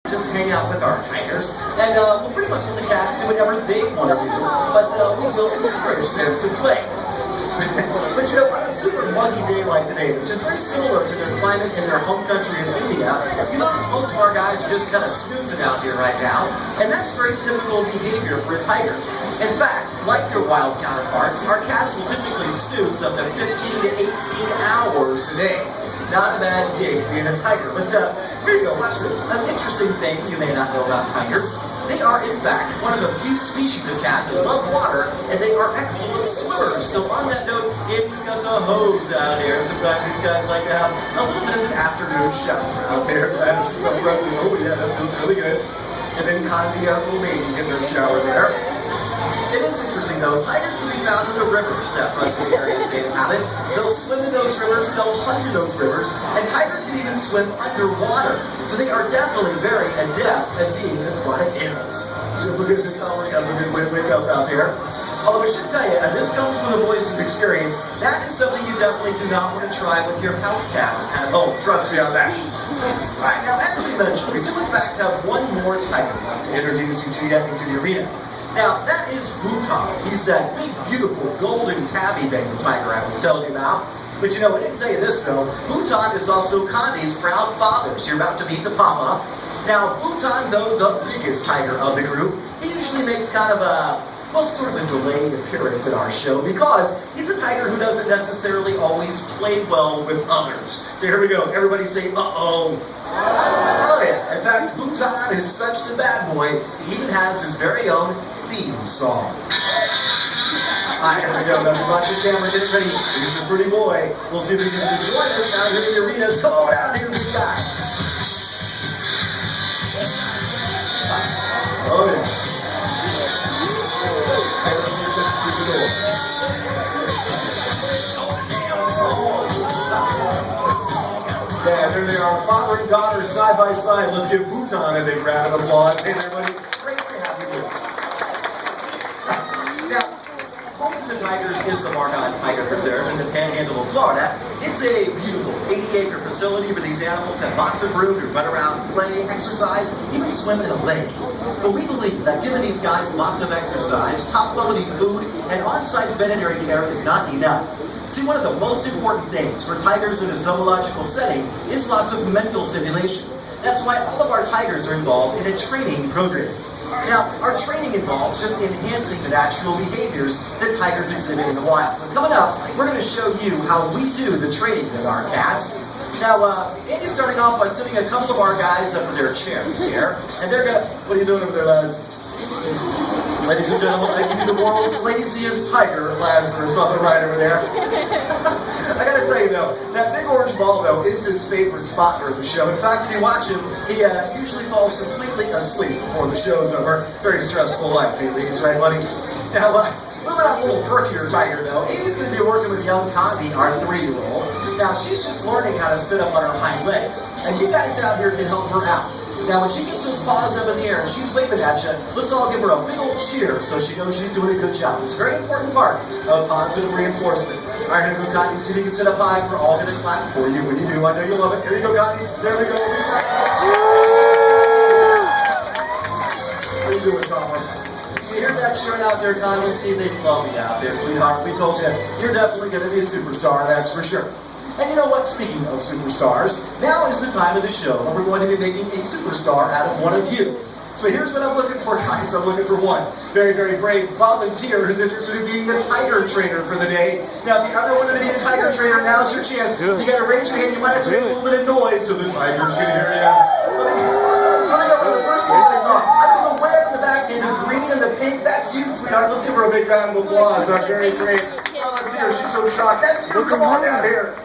just hang out with our tigers, and we'll pretty much let the cats do whatever they want to do, but we will encourage them to play. But you know, on a super muggy day like today, which is very similar to their climate in their home country of India, you notice most of our guys are just kind of snoozing out here right now, and that's very typical behavior for a tiger. In fact, like your wild counterparts, our cats will typically snooze up to 15 to 18 hours a day. Not a bad gig being a tiger, but here you go, watch this. An interesting thing you may not know about tigers. They are, in fact, one of the few species of cat that love water, and they are excellent swimmers. So on that note, Andy's got the hose out here. Sometimes these guys like to have a little bit of an afternoon shower out there. That's for some friends. Oh yeah, that feels really good. And then kind of the little lady get their shower there. It is interesting though, tigers can be found in the rivers that run through areas they inhabit. They'll swim in those rivers, they'll hunt in those rivers, and tigers can even swim underwater. So they are definitely very adept at being aquatic animals. So look at the color, got a good way to wake up out there. Although I should tell you, and this comes from the voice of experience, that is something you definitely do not want to try with your house cats at home. Trust me on that. Alright, now as we mentioned, we do in fact have one more tiger I'd like to introduce you to yet into the arena. Now, that is Bhutan. He's that big, beautiful, golden tabby Bengal tiger I was telling you about. But you know, I didn't tell you this though. Bhutan is also Kandi's proud father, so you're about to meet the papa. Now, Bhutan, though the biggest tiger of the group, he usually makes kind of a, well, sort of a delayed appearance in our show because he's a tiger who doesn't necessarily always play well with others. So here we go. Everybody say, uh-oh. Oh yeah. In fact, Bhutan is such the bad boy, he even has his very own theme song. Alright, here we go. Now, watch your camera, get it ready. He's a pretty boy. We'll see if he can join us down here in the arenas. Come on out here, big guy. Oh yeah. Yeah, there they are, father and daughter side by side. Let's give Bhutan a big round of applause. Hey everybody, great to have you with us. Now, home to the tigers is the Margon Tiger Preserve in the Panhandle of Florida. It's a beautiful 80-acre facility where these animals have lots of room to run around, play, exercise, even swim in a lake. But we believe that giving these guys lots of exercise, top-quality food, and on-site veterinary care is not enough. See, one of the most important things for tigers in a zoological setting is lots of mental stimulation. That's why all of our tigers are involved in a training program. Now, our training involves just enhancing the natural behaviors that tigers exhibit in the wild. So coming up, we're going to show you how we do the training with our cats. Now, Andy's starting off by sitting a couple of our guys up in their chairs here, and they're going to, what are you doing over there, lads? Ladies and gentlemen, I give you the world's laziest tiger, Lazarus, on the right over there. I gotta tell you though, that big orange ball though is his favorite spot for the show. In fact, if you watch him, he usually falls completely asleep before the show's over. Very stressful life, ladies, right, buddy? Now, moving on a little perkier tiger though, Amy's gonna be working with young Kandi, our 3-year-old. Now, she's just learning how to sit up on her hind legs, and you guys out here can help her out. Now, when she gets those paws up in the air and she's waving at you, let's all give her a big old cheer so she knows she's doing a good job. It's a very important part of positive reinforcement. All right, here we go, Connie. See if you can sit up high. We're all going to clap for you when you do. I know you love it. Here you go, Connie. There we go. How you doing, Thomas? You hear that cheering out there, Connie? See, they love you out there, sweetheart. We told you, you're definitely going to be a superstar, that's for sure. And you know what, speaking of superstars, now is the time of the show where we're going to be making a superstar out of one of you. So here's what I'm looking for, guys. I'm looking for one very, very brave volunteer who's interested in being the tiger trainer for the day. Now, if you ever wanted to be a tiger trainer, now's your chance. You got to raise your hand. You might have to make a little bit of noise so the tigers can hear you. Let me go for the first one I saw. I feel the way up in the back in the green and the pink. That's you, sweetheart. Let's give her a big round of applause. Very great. Oh, let's see her. She's so shocked. That's you. Come on down here.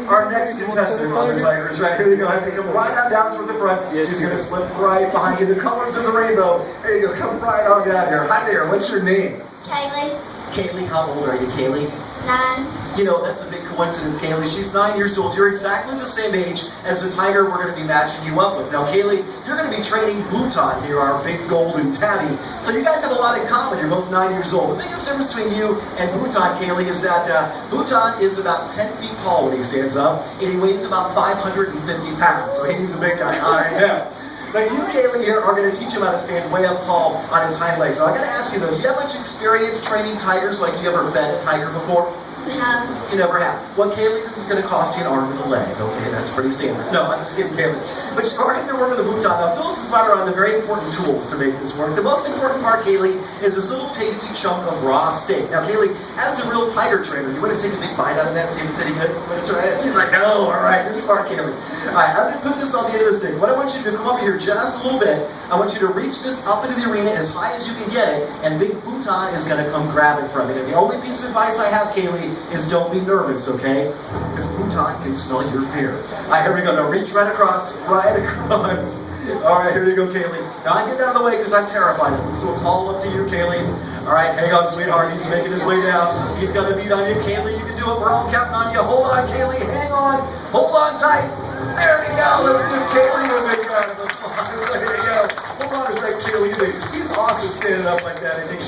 Our next contestant on the Tigers, right here you go. Have to come right on down toward the front. She's going to slip right behind you. The colors of the rainbow. There you go. Come right on down here. Hi there. What's your name? Kaylee. Kaylee, how old are you, Kaylee? 9. You know, that's a big coincidence, Kaylee. She's 9 years old. You're exactly the same age as the tiger we're going to be matching you up with. Now, Kaylee, you're going to be training Bhutan here, our big golden tabby. So you guys have a lot in common. You're both 9 years old. The biggest difference between you and Bhutan, Kaylee, is that Bhutan is about 10 feet tall when he stands up, and he weighs about 550 pounds. So he's a big guy. I am. But you, Kaylee, here are going to teach him how to stand way up tall on his hind legs. So I got to ask you though, do you have much experience training tigers? Like, you ever fed a tiger before? No. You never have. Well, Kaylee, this is going to cost you an arm and a leg. Okay, that's pretty standard. No, I'm just kidding, Kaylee. But you're already going to work with a Bhutan. Now, Phyllis has brought around the very important tools to make this work. The most important part, Kaylee, is this little tasty chunk of raw steak. Now, Kaylee, as a real tiger trainer, you want to take a big bite out of that, see if it's any good? You want to try it? She's like, oh, all right, you're smart, Kaylee. All right, I'm going to put this on the end of the stick. What I want you to do, come over here just a little bit. I want you to reach this up into the arena as high as you can get it, and Big Bhutan is going to come grab it from you. And the only piece of advice I have, Kaylee, is don't be nervous, okay? Because Bhutan can smell your fear. All right, here we go. Now reach right across, right across. All right, here you go, Kaylee. Now I'm getting out of the way because I'm terrified of him, so it's all up to you, Kaylee. All right, hang on, sweetheart. He's making his way down. He's got to beat on you, Kaylee. You can do it. We're all counting on you. Hold on, Kaylee. Hang on. Hold on tight. There we go. Let's give Kaylee a big round of applause. There you go. Hold on a sec, Kaylee. He's awesome standing up like that, isn't he?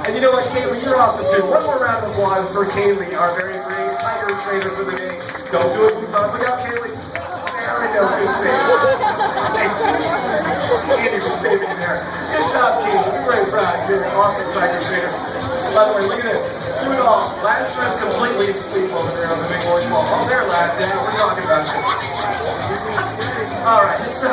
And you know what, Kaylee, you're awesome too. One more round of applause for Kaylee, our very great tiger trainer for the day. Don't do it, Bhutan. Look out, Kaylee. There we go. Good save. Andy was saving you there. Good job, Kaylee. You're very proud. You're an awesome tiger trainer. By the way, look at this. Do it all. Lazarus completely asleep over there on the big orange ball. Oh, there, Lazarus. We're talking about you. All right, so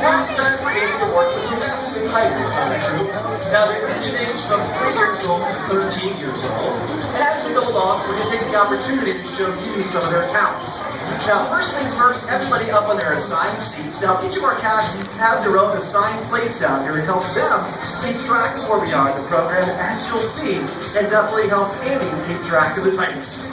now it's time for Andy to work with some absolute tigers on the troop. Now, they originate from 3 years old to 13 years old. And as we go along, we're going to take the opportunity to show you some of their talents. Now, first things first, everybody up on their assigned seats. Now, each of our cats have their own assigned place down here. It helps them keep track of where we are in the program, as you'll see, and definitely helps Andy keep track of the tigers.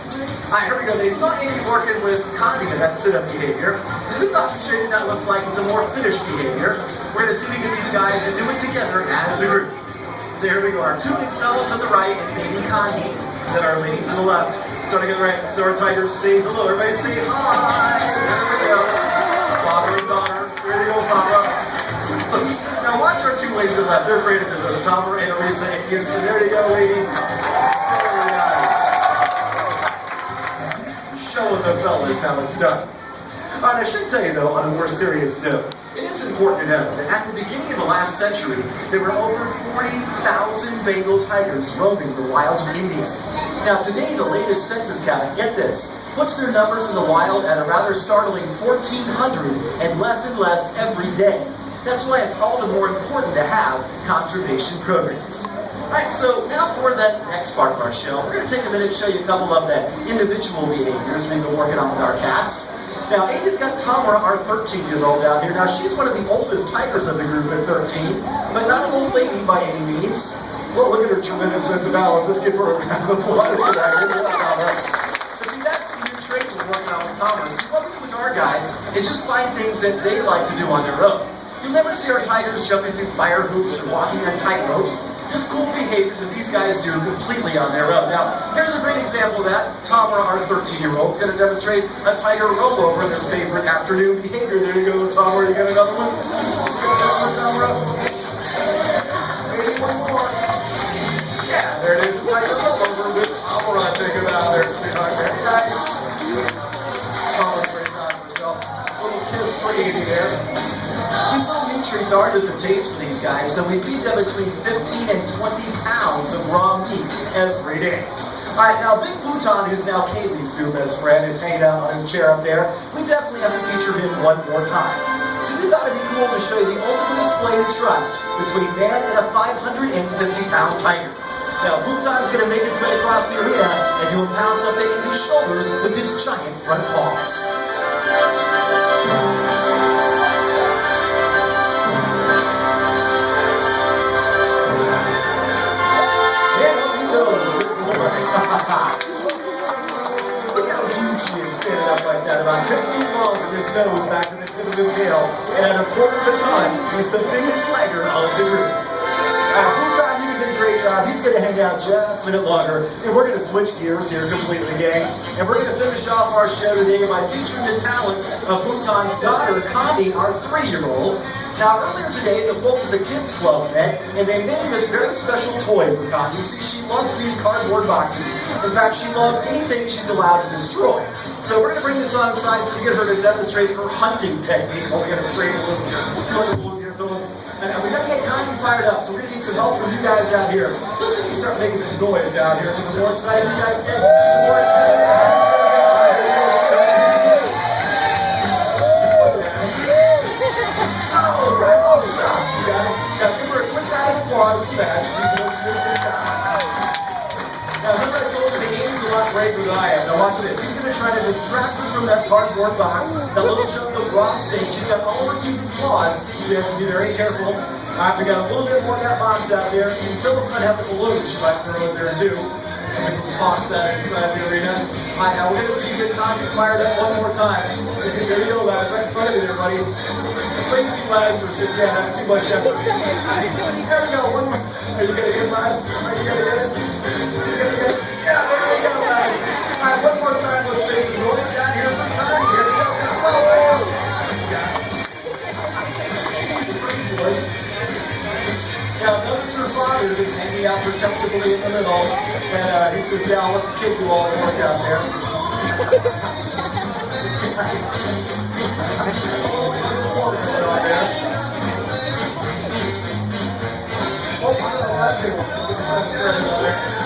All right, here we go. They saw Andy working with Condi, that sit-up behavior. We thought the shape that looks like is a more finished behavior. We're going to see if we get these guys to do it together as a group. So here we go. Our two big fellows on the right and Baby Condi, then our ladies on the left. Starting on the right, so our tigers say hello. Everybody say hi. There we go. Father and daughter. There you go, Papa. Now watch our two ladies on the left. They're afraid of those. Tamara and Arisa and K.Nelson. There you go, ladies. Very nice. Showing the fellas how it's done. All right, I should tell you though, on a more serious note, it is important to know that at the beginning of the last century, there were over 40,000 Bengal tigers roaming the wilds of India. Now today, the latest census count, get this, puts their numbers in the wild at a rather startling 1,400 and less every day. That's why it's all the more important to have conservation programs. Alright, so now for that next part of our show, we're going to take a minute and show you a couple of the individual behaviors we've been working on with our cats. Now, Andy's got Tamara, our 13-year-old down here. Now, she's one of the oldest tigers of the group at 13, but not an old lady by any means. Well, look at her tremendous sense of balance. Let's give her a round of applause for that. But see, that's the new trait we're working on with Tamara. See, what we do with our guys is just find things that they like to do on their own. You'll never see our tigers jumping through fire hoops or walking on tight ropes. Just cool behaviors that these guys do completely on their own. Now, here's a great example of that. Tamara, our 13-year-old, is going to demonstrate a tiger rollover, their favorite afternoon behavior. There you go, Tamara. You got another one? Tamara. Maybe one more. Yeah, there it is. A tiger rollover with Tamara. Take it out there, sweetheart. Very nice. Tamara's very proud of herself. A little kiss for Andy there. These little meat treats aren't just a taste for these guys, so we feed them between 15 and 20 pounds of raw meat every day. Alright, now Big Bhutan, who's now Kaylee's new best friend, is hanging out on his chair up there. We definitely have to feature him one more time. So we thought it'd be cool to show you the ultimate display of trust between man and a 550-pound tiger. Now, Bhutan's going to make his way across the arena, and he'll pounce up Andy's shoulders with his giant front paws. Look how huge he is standing up like that, about 10 feet long from his nose back to the tip of his tail, and at a quarter of a ton, he's the biggest tiger of the group. Bhutan, you did a great job. He's going to hang out just a minute longer, and we're going to switch gears here completely, gang, and we're going to finish off our show today by featuring the talents of Bhutan's daughter, Condi, our 3-year-old. Now, earlier today, the folks at the Kids Club met, and they made this very special toy for Connie. You see, she loves these cardboard boxes. In fact, she loves anything she's allowed to destroy. So we're going to bring this on side to get her to demonstrate her hunting technique. Oh, we got to straighten a little here, Phyllis. And we got to get Connie fired up, so we're going to need some help from you guys out here. So let's see if you start making some noise out here. The more excited you guys get, the more excited. Now, remember I told you the game's a lot braver than I am. Now watch this. He's going to try to distract her from that cardboard box, that little chunk of raw steak. She's got all her teeth and claws, so you have to be very careful. Alright, we got a little bit more of that box out there. And Phyllis might have the balloon she might throw in there too. And we can toss that inside the arena. Alright, now we're going to see you get Connie fired up one more time. There you go, lads. Right in front of you there, buddy. Crazy lads are sitting down. That's too much effort. There we go. One more. Are you going to get it, lads? Are you going to get it? Yeah, there we go, guys. All right, one more time. Let's make some noise down here for Connie. Here we go. Now, notice her father is hanging out protectively in the middle. And he says, yeah, I'll let the kid do all the work out there.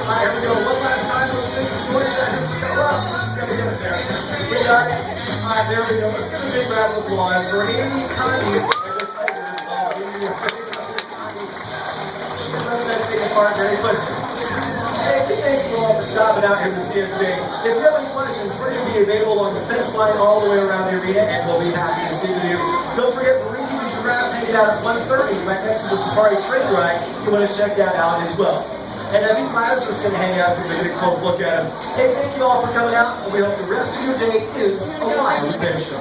Alright, here we go. One last time. Let's make some noise. Go up. Gotta get it there. We got it. Alright, there we go. Let's give a big round of applause for Amy Connie. She can run that thing apart very quickly. Hey, thank you all for stopping out here to see us today. If you have any questions, we're going to be available on the fence line all the way around the arena, and we'll be happy to speak with you. Don't forget, the Giraffe hanging out at 1:30 right next to the Safari Train Ride. You want to check that out as well. And I think Lazarus is going to hang out for a get a close look at him. Hey, thank you all for coming out, and we hope the rest of your day is a lively show.